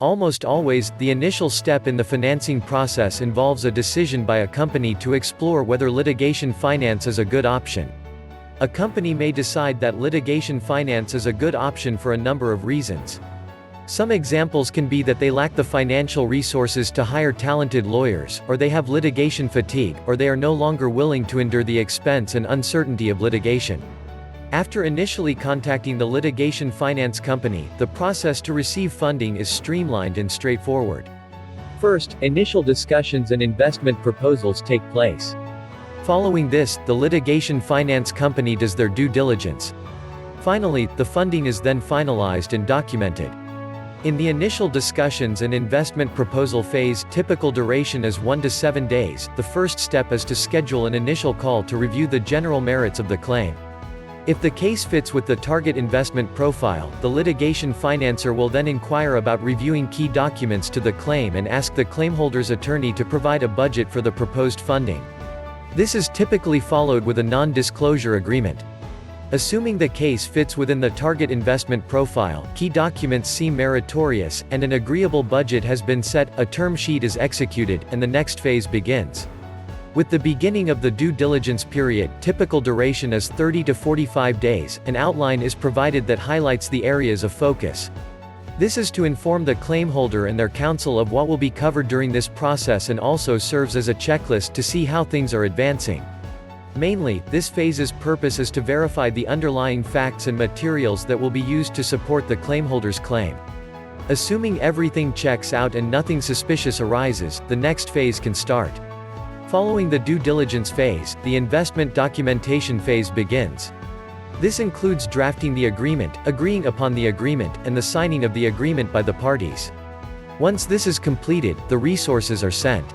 Almost always, the initial step in the financing process involves a decision by a company to explore whether litigation finance is a good option. A company may decide that litigation finance is a good option for a number of reasons. Some examples can be that they lack the financial resources to hire talented lawyers, or they have litigation fatigue, or they are no longer willing to endure the expense and uncertainty of litigation. After initially contacting the litigation finance company, the process to receive funding is streamlined and straightforward. First, initial discussions and investment proposals take place. Following this, the litigation finance company does their due diligence. Finally, the funding is then finalized and documented. In the initial discussions and investment proposal phase, typical duration is 1 to 7 days. The first step is to schedule an initial call to review the general merits of the claim. If the case fits with the target investment profile, the litigation financer will then inquire about reviewing key documents to the claim and ask the claimholder's attorney to provide a budget for the proposed funding. This is typically followed with a non-disclosure agreement. Assuming the case fits within the target investment profile, key documents seem meritorious, and an agreeable budget has been set, a term sheet is executed, and the next phase begins. With the beginning of the due diligence period, typical duration is 30 to 45 days, an outline is provided that highlights the areas of focus. This is to inform the claimholder and their counsel of what will be covered during this process and also serves as a checklist to see how things are advancing. Mainly, this phase's purpose is to verify the underlying facts and materials that will be used to support the claimholder's claim. Assuming everything checks out and nothing suspicious arises, the next phase can start. Following the due diligence phase, the investment documentation phase begins. This includes drafting the agreement, agreeing upon the agreement, and the signing of the agreement by the parties. Once this is completed, the resources are sent.